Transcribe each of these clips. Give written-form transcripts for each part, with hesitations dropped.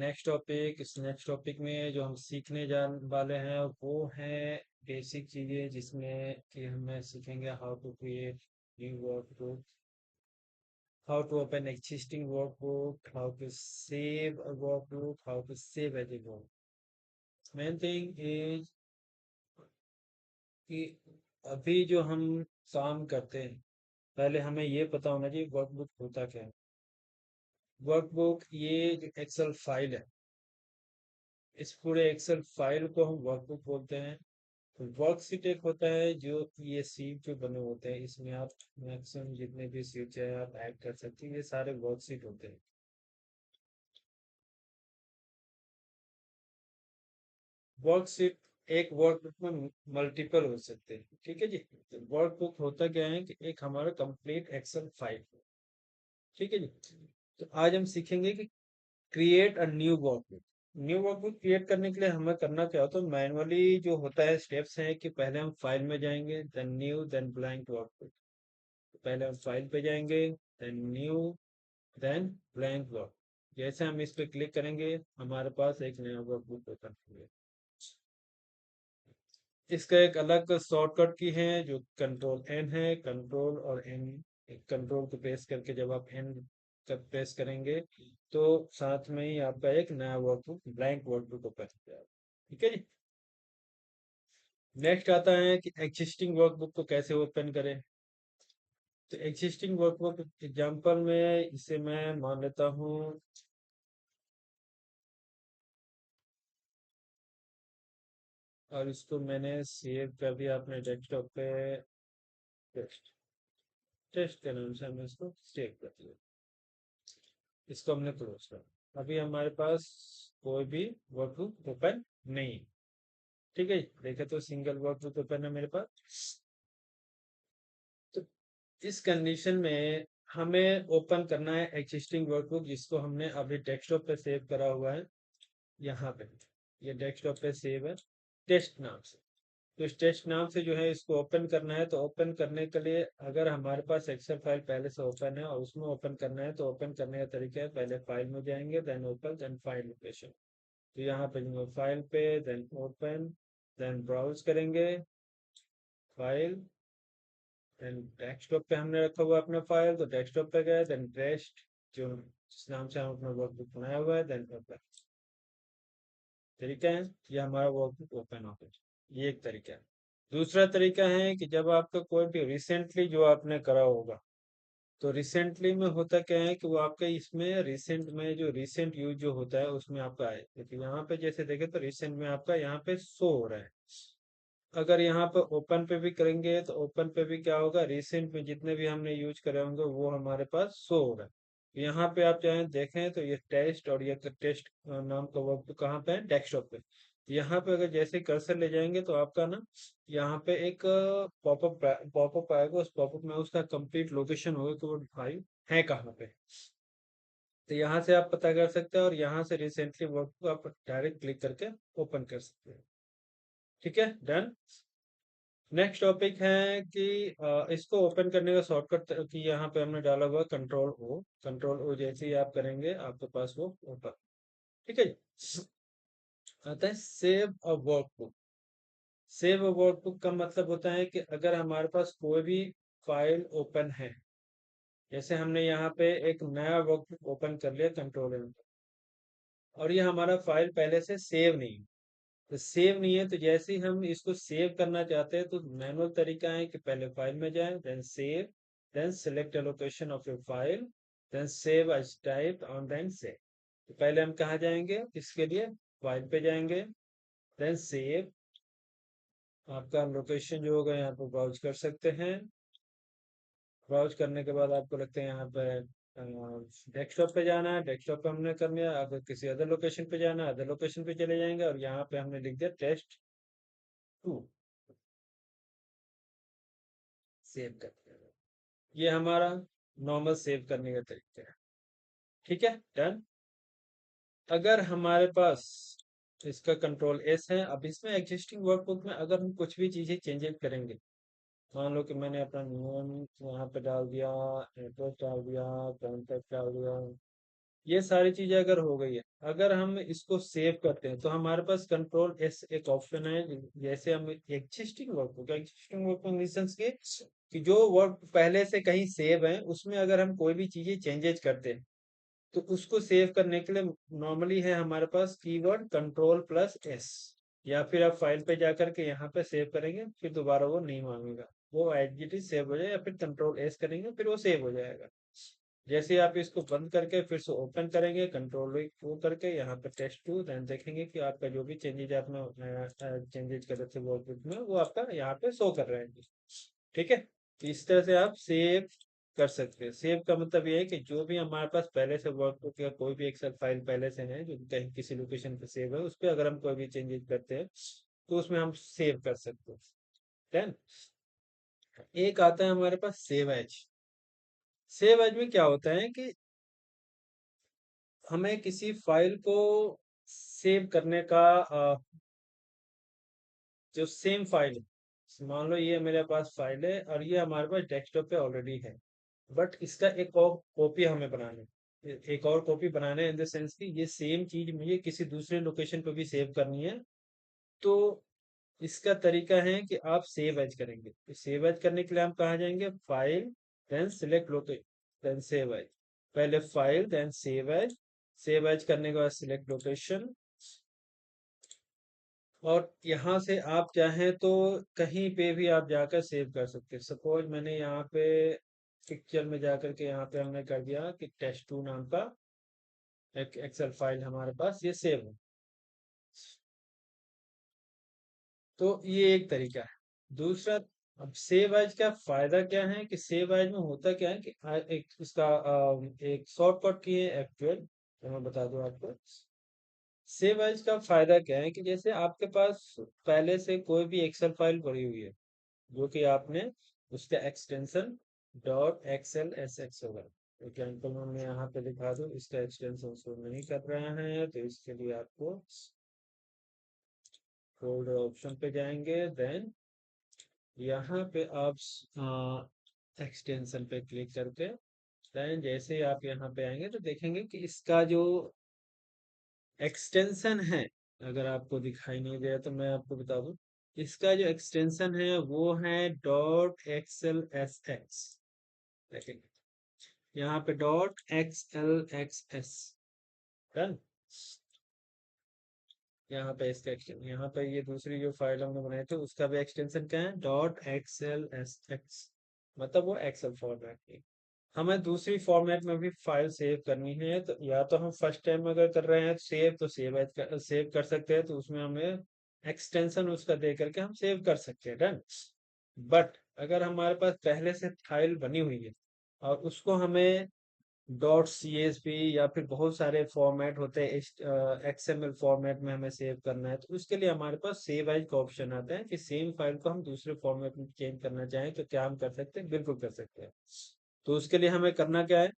Next topic में जो हम सीखने जान वाले हैं वो है बेसिक चीजें, जिसमें कि हमें सीखेंगे how to create new workbook, how to open existing workbook, how to save a workbook, how to save as a work. Main thing is कि अभी जो हम काम करते हैं, पहले हमें ये पता होना चाहिए वर्कबुक होता क्या है। वर्कबुक ये जो एक्सेल फाइल है, इस पूरे एक्सेल फाइल को हम वर्कबुक बोलते हैं। वर्कशीट एक होता है, जो ये सीट जो बने होते हैं, इसमें आप मैक्सिमम जितने भी सीट है आप ऐड कर सकते हैं, ये सारे वर्कशीट होते हैं। वर्कशीट एक वर्कबुक में मल्टीपल हो सकते हैं, ठीक है जी। वर्कबुक होता क्या है कि एक हमारा कंप्लीट एक्सेल फाइल, ठीक है जी। तो आज हम सीखेंगे कि create a new workbook. New workbook create करने के लिए हमें करना क्या होता है, मैनुअली जो होता है स्टेप्स हैं कि पहले हम फाइल में जाएंगे, then new, then blank workbook. पहले हम फाइल पे जाएंगे, then new, then blank work. जैसे हम इस पे क्लिक करेंगे, हमारे पास एक नया वर्कबुक ओपन होगा। इसका एक अलग शॉर्टकट की है जो कंट्रोल एन है। कंट्रोल और एन, कंट्रोल को प्रेस करके जब आप एन तक प्रेस करेंगे तो साथ में ही आपका एक नया वर्कबुक, ब्लैंक वर्कबुक ओपन हो जाएगा, ठीक है जी। नेक्स्ट आता है कि एग्जिस्टिंग वर्कबुक को कैसे ओपन करें। तो एग्जिस्टिंग वर्कबुक एग्जांपल में इसे मैं मान लेता हूँ, और इसको मैंने सेव कर दिया अपने डेस्कटॉप पे। टेस्ट, टेस्ट के नाम से हमने इसको सेव कर दिया। इसको हमने क्लोज कर, अभी हमारे पास कोई भी वर्कबुक ओपन नहीं है, ठीक है। देखे तो सिंगल वर्कबुक ओपन है मेरे पास। तो इस कंडीशन में हमें ओपन करना है एग्जिस्टिंग वर्कबुक, जिसको हमने अभी डेस्कटॉप पे सेव करा हुआ है। यहाँ पे ये डेस्कटॉप पे सेव है टेस्ट नाम से। तो इस टेस्ट नाम से जो है इसको ओपन करना है। तो ओपन करने के लिए अगर हमारे पास एक्सेल फाइल पहले से ओपन है और उसमें ओपन करना है, तो ओपन करने का तरीका है, पहले फाइल में जाएंगे, then open, then file location. तो यहाँ पे फाइल पे, देन ओपन, देन ब्राउज करेंगे फाइल, देन डेस्कटॉप पे हमने रखा हुआ अपना फाइल, तो डेस्कटॉप पे गए, देन टेस्ट जो जिस नाम से हम अपना वर्कबुक बनाया हुआ है, देन ओपन। तरीका है ये हमारा वर्कबुक ओपन हो गया। ये एक तरीका है। दूसरा तरीका है कि जब आपका कोई भी रिसेंटली जो आपने करा होगा, तो रिसेंटली में होता क्या है कि वो आपके इसमें रिसेंट में जो रिसेंट यूज जो होता है उसमें आपका आए, क्योंकि यहाँ पे जैसे देखें तो रिसेंट में आपका यहाँ पे शो हो रहा है। अगर यहाँ पे ओपन पे भी करेंगे तो ओपन पे भी क्या होगा, रिसेंट में जितने भी हमने यूज करे होंगे वो हमारे पास शो हो रहा है। यहाँ पे आप चाहे देखें तो ये टेस्ट और ये टेस्ट नाम का वर्क तो कहाँ पे है, डेस्कटॉप पे। यहाँ पे अगर जैसे कर्सर ले जाएंगे तो आपका ना यहाँ पे एक पॉपअप पॉपअप आएगा। उस पॉपअप में उसका कंप्लीट लोकेशन होगा कि वो फाइल है कहाँ पे। तो यहाँ से आप पता कर सकते हैं और यहाँ से रिसेंटली वर्क को आप डायरेक्ट क्लिक करके ओपन कर सकते हैं, ठीक है, डन। नेक्स्ट टॉपिक है कि इसको ओपन करने का शॉर्टकट कि यहाँ पे हमने डाला हुआ कंट्रोल ओ। कंट्रोल ओ जैसे ही आप करेंगे आपके पास वो ओपन, ठीक है जी। आता है save a workbook. Save a workbook का मतलब होता है कि अगर हमारे पास कोई भी फाइल ओपन है, जैसे हमने यहाँ पे एक नया वर्कबुक ओपन कर लिया कंट्रोल एन, और ये हमारा फाइल पहले से सेव नहीं है। तो सेव नहीं है, तो जैसे ही हम इसको सेव करना चाहते हैं तो मैनुअल तरीका है कि पहले फाइल में जाएं, then save, then select location of your file, then save as type और देन सेव। तो पहले हम कहाँ जाएंगे, इसके लिए फाइल पे जाएंगे, देन सेव। आपका लोकेशन जो होगा यहाँ पर ब्राउज कर सकते हैं। ब्राउज करने के बाद आपको लगता है यहाँ पे डेस्कटॉप पे जाना है, डेस्कटॉप पे हमने कर लिया। अगर किसी अदर लोकेशन पे जाना है, अदर लोकेशन पे चले जाएंगे, और यहाँ पे हमने लिख दिया टेस्ट 2, सेव कर दिया। ये हमारा नॉर्मल सेव करने का तरीका है, ठीक है, डन। अगर हमारे पास इसका कंट्रोल एस है, अब इसमें एग्जिस्टिंग वर्कबुक में अगर हम कुछ भी चीजें चेंजेस करेंगे, मान लो कि मैंने अपना नेम यहाँ पे डाल दिया, एड्रेस डाल दिया, कॉन्टेक्ट डाल दिया, ये सारी चीजें अगर हो गई है, अगर हम इसको सेव करते हैं तो हमारे पास कंट्रोल एस एक ऑप्शन है। जैसे हम एक्सिस्टिंग वर्क इन सेंस के कि जो वर्क पहले से कहीं सेव है उसमें अगर हम कोई भी चीजें चेंजेज करते हैं तो उसको सेव करने के लिए नॉर्मली है हमारे पास कीवर्ड कंट्रोल प्लस एस, या फिर आप फाइल पे जाकर के यहाँ पे सेव करेंगे फिर दोबारा वो नहीं मांगेगा, वो एज इट इज सेव हो जाए, या फिर कंट्रोल एस करेंगे फिर वो सेव हो जाएगा। जैसे आप इसको बंद करके फिर से ओपन करेंगे कंट्रोल वो करके यहाँ पे टेस्ट टू, देन देखेंगे कि आपका जो भी चेंजेज आपने चेंजेज करे थे वर्कबुक में वो आपका यहाँ पे शो कर रहे हैं। ठीक है, तो इस तरह से आप सेव कर सकते हैं। सेव का मतलब ये है कि जो भी हमारे पास पहले से वर्कबुक या कोई भी एक्सेल फाइल पहले से है जो कहीं किसी लोकेशन पे सेव है, उस पर अगर हम कोई भी चेंजेस करते हैं तो उसमें हम सेव कर सकते हैं। देन एक आता है हमारे पास सेव एज। सेव एज में क्या होता है कि हमें किसी फाइल को सेव करने का जो सेम फाइल है, मान लो ये मेरे पास फाइल है और ये हमारे पास डेस्कटॉप पे ऑलरेडी है, बट इसका एक और कॉपी हमें बनानी है। एक और कॉपी बनाने इन द सेंस कि ये सेम चीज मुझे किसी दूसरे लोकेशन पे भी सेव करनी है। तो इसका तरीका है कि आप सेव एज करेंगे। सेव एज करने के लिए हम कहाँ जाएंगे, file then select location then save as. पहले file then save as, save as करने के बाद सिलेक्ट लोकेशन, और यहाँ से आप चाहें तो कहीं पे भी आप जाकर सेव कर सकते हैं। सपोज मैंने यहाँ पे पिक्चर में जाकर के यहाँ पे हमने कर दिया कि टेस्ट टू नाम का एक एक्सेल फाइल हमारे पास ये सेव है। तो ये एक तरीका है। दूसरा, अब सेव एज का फायदा क्या है कि सेव एज में होता क्या है कि एक इसका एक शॉर्टकट की है F12, तो मैं बता दूं आपको। सेव एज का फायदा क्या है कि जैसे आपके पास पहले से कोई भी एक्सेल फाइल पड़ी हुई है जो कि आपने उसका extension dot XL S x होगा। एग्जाम्पल मैं यहाँ पे दिखा दूँ, इसका एक्सटेंशन शो नहीं कर रहे हैं तो इसके लिए आपको फोल्डर ऑप्शन पे जाएंगे, देन यहाँ पे आप एक्सटेंशन पे क्लिक करके देन जैसे ही आप यहाँ पे आएंगे तो देखेंगे कि इसका जो एक्सटेंशन है, अगर आपको दिखाई नहीं दे रहा तो मैं आपको बता दूं, इसका जो एक्सटेंशन है वो है डॉट एक्सएल एस एक्स। देखेंगे यहाँ पे dot X L x S, done. यहाँ पे इसका यहाँ पे ये दूसरी जो फाइल हमने बनाई थी उसका भी एक्सटेंशन क्या है, dot X L S x, मतलब वो एक्सेल फॉर्मेट की। हमें दूसरी फॉर्मेट में भी फाइल सेव करनी है तो या तो हम फर्स्ट टाइम अगर कर रहे हैं सेव तो सेव कर सकते हैं, तो उसमें हमें एक्सटेंशन उसका दे करके हम सेव कर सकते हैं, डन। बट अगर हमारे पास पहले से फाइल बनी हुई है और उसको हमें डॉट CSV या फिर बहुत सारे फॉर्मेट होते हैं XML फॉर्मेट में हमें सेव करना है, तो उसके लिए हमारे पास सेव एज का ऑप्शन आता है कि सेम फाइल को हम दूसरे फॉर्मेट में चेंज करना चाहें तो क्या हम कर सकते हैं, बिल्कुल कर सकते हैं। तो उसके लिए हमें करना क्या है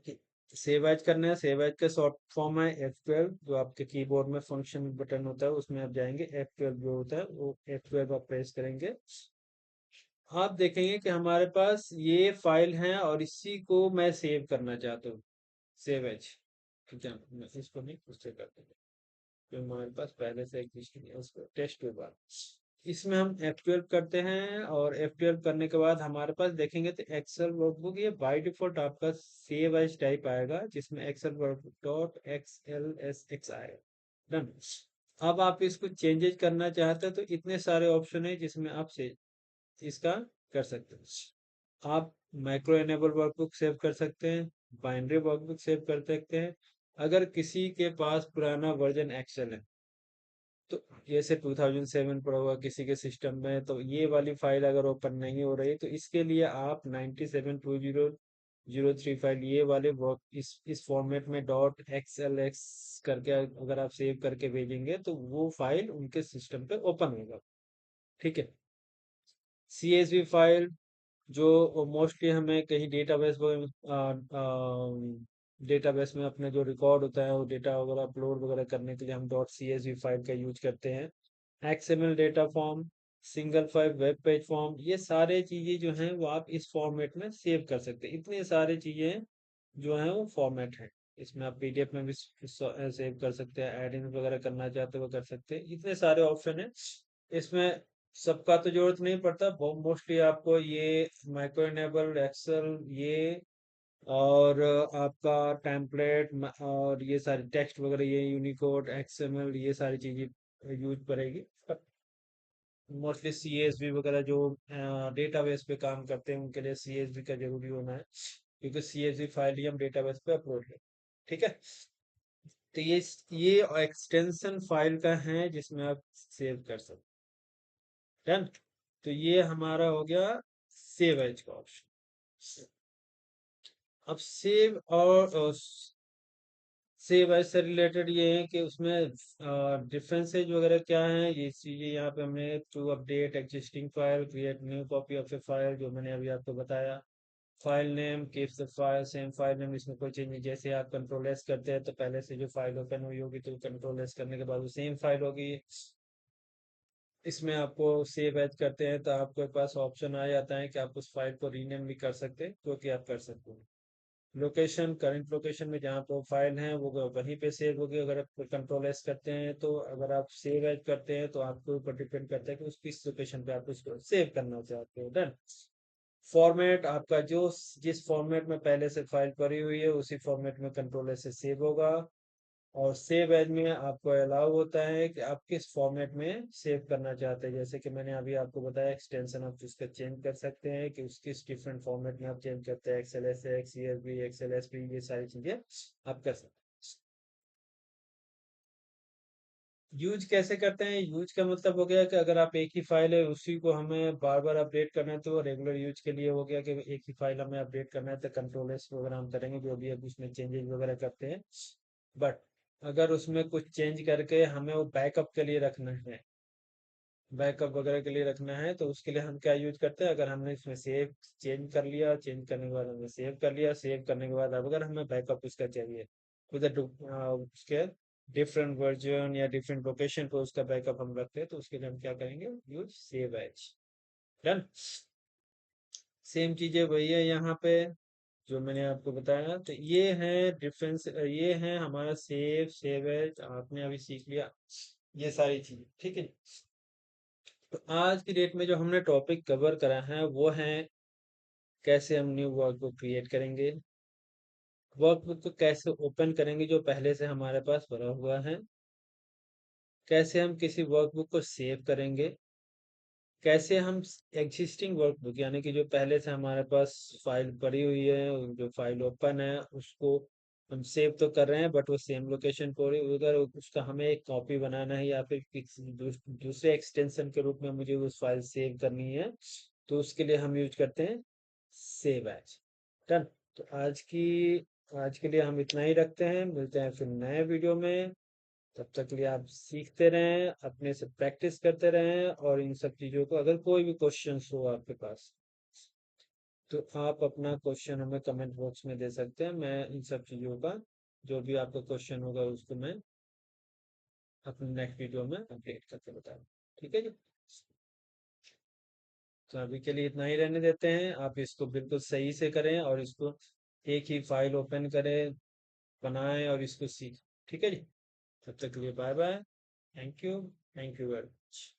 कि सेव एज करना है। सेव एज का शॉर्ट फॉर्म है F12, जो आपके कीबोर्ड में फंक्शन बटन होता है उसमें आप जाएंगे, F12 जो होता है वो F12 आप प्रेस करेंगे। आप देखेंगे कि हमारे पास ये फाइल है और इसी को मैं सेव करना चाहता हूँ, सेव एज। ठीक है, मैं इसको नहीं उससे कर देंगे जो हमारे पास पहले से एग्जिस्टिंग है उसको टेस्ट के बाद इसमें हम F12 करते हैं, और F12 करने के बाद हमारे पास देखेंगे तो एक्सेल वर्कबुक ये बाय डिफॉल्ट आपका सेव एज टाइप आएगा जिसमें Excel workbook dot X L S X आएगा, डन। अब आप इसको चेंजेस करना चाहते हैं तो इतने सारे ऑप्शन है जिसमें आप से इसका कर सकते हैं। आप माइक्रो एनेबल वर्कबुक सेव कर सकते हैं, बाइनरी वर्कबुक सेव कर सकते हैं। अगर किसी के पास पुराना वर्जन एक्सेल है तो जैसे 2007 पड़ा हुआ किसी के सिस्टम में, तो ये वाली फाइल अगर ओपन नहीं हो रही तो इसके लिए आप 972003 फाइल ये वाले वर्क इस फॉर्मेट में डॉट XLX करके अगर आप सेव करके भेजेंगे तो वो फाइल उनके सिस्टम पे ओपन होगा। ठीक है, CSV फाइल जो मोस्टली हमें कहीं डेटाबेस में अपने जो रिकॉर्ड होता है वो डेटा वगैरह अपलोड वगैरह करने के लिए हम डॉट CSV फाइल का यूज करते हैं। XML data form, single file web page form, ये सारे चीजें जो हैं वो आप इस फॉर्मेट में सेव कर सकते हैं। इतने सारे चीजें जो हैं वो फॉर्मेट है। इसमें आप पीडीएफ में भी सेव कर सकते हैं, एडिट वगैरह करना चाहते हो वो कर सकते हैं, इतने सारे ऑप्शन है इसमें। सबका तो जरूरत नहीं पड़ता, मोस्टली आपको ये माइक्रो इनेबल एक्सेल ये और आपका टेम्पलेट और ये सारे टेक्स्ट वगैरह ये यूनिकोड एक्सएमएल ये सारी चीजें यूज करेगी। मोस्टली सीएसवी वगैरह जो डेटाबेस पे काम करते हैं उनके लिए सीएसवी का जरूरी होना है, क्योंकि सीएसवी फाइल ही हम डेटाबेस पे अपलोड करें। ठीक है, तो ये एक्सटेंशन फाइल का है जिसमें आप सेव कर सकते हैं। डन। तो ये हमारा हो गया सेव एज का ऑप्शन। अब सेव और सेव एज से रिलेटेड ये है कि उसमें डिफरेंसेज वगैरह क्या है, ये चीजें यहाँ पे हमने to update existing file create new copy of a file जो मैंने अभी आपको बताया। File name keeps the file same file name, इसमें कोई चेंज नहीं। जैसे आप कंट्रोल एस करते हैं तो पहले से जो फाइल ओपन हुई होगी तो कंट्रोल एस करने के बाद वो सेम फाइल होगी। इसमें आपको सेव एज करते हैं तो आपके पास ऑप्शन आ जाता है कि आप उस फाइल को रीनेम भी कर सकते हैं, जो कि आप कर सकते हैं। लोकेशन करंट लोकेशन में जहाँ पे फाइल है वो वहीं पे सेव होगी अगर आप कंट्रोल एस करते हैं तो। अगर आप सेव एज करते हैं तो आपके ऊपर डिपेंड करता है कि उस किस लोकेशन पे आप उसको सेव करना चाहते हो। डन। फॉर्मेट आपका जो जिस फॉर्मेट में पहले से फाइल पड़ी हुई है उसी फॉर्मेट में कंट्रोल एस से सेव होगा। और सेव एज में आपको अलाउ होता है कि आप किस फॉर्मेट में सेव करना चाहते हैं। जैसे कि मैंने अभी आपको बताया एक्सटेंशन आप उसका चेंज कर सकते हैं कि उस किस डिफरेंट फॉर्मेट में आप चेंज करते हैं, Excel S X CSV Excel SP ये सारी चीजें आप कर सकते हैं। यूज कैसे करते हैं, यूज का मतलब हो गया कि अगर आप एक ही फाइल है उसी को हमें बार बार अपडेट करना है तो रेगुलर यूज के लिए हो गया कि एक ही फाइल हमें अपडेट करना है तो कंट्रोल एस वगैरह हम करेंगे जो भी अब उसमें चेंजेस वगैरह करते हैं। बट अगर उसमें कुछ चेंज करके हमें वो बैकअप के लिए रखना है, बैकअप वगैरह के लिए रखना है तो उसके लिए हम क्या यूज करते हैं, अगर हमने इसमें सेव चेंज कर लिया, चेंज करने के बाद हमने सेव कर लिया, सेव करने के बाद अब अगर हमें बैकअप उसका चाहिए उधर उसके डिफरेंट वर्जन या डिफरेंट लोकेशन पे उसका बैकअप हम रखते हैं तो उसके लिए हम क्या करेंगे, use save as. Done. Same चीजें वही है यहाँ पे जो मैंने आपको बताया। तो ये है डिफरेंस, ये है हमारा सेव सेव एज आपने अभी सीख लिया ये सारी चीजें। ठीक है, तो आज की डेट में जो हमने टॉपिक कवर करा है वो है कैसे हम न्यू वर्कबुक क्रिएट करेंगे, वर्कबुक को कैसे ओपन करेंगे जो पहले से हमारे पास भरा हुआ है, कैसे हम किसी वर्कबुक को सेव करेंगे, कैसे हम एग्जिस्टिंग वर्कबुक यानी कि जो पहले से हमारे पास फाइल पड़ी हुई है जो फाइल ओपन है उसको हम सेव तो कर रहे हैं बट वो सेम लोकेशन पर उधर उसका हमें एक कॉपी बनाना है या फिर किसी दूसरे एक्सटेंशन के रूप में मुझे उस फाइल सेव करनी है तो उसके लिए हम यूज करते हैं सेव एज। डन। तो आज के लिए हम इतना ही रखते हैं, मिलते हैं फिर नए वीडियो में। तब तक के लिए आप सीखते रहें, अपने से प्रैक्टिस करते रहें और इन सब चीजों को अगर कोई भी क्वेश्चंस हो आपके पास तो आप अपना क्वेश्चन हमें कमेंट बॉक्स में दे सकते हैं। मैं इन सब चीजों का जो भी आपका क्वेश्चन होगा उसको मैं अपने नेक्स्ट वीडियो में अपडेट करके बताऊँ। ठीक है जी, तो अभी के लिए इतना ही रहने देते हैं। आप इसको बिल्कुल सही से करें और इसको एक ही फाइल ओपन करें, बनाएं और इसको सीखें। ठीक है जी, तब तक के लिए bye bye. Thank you very much.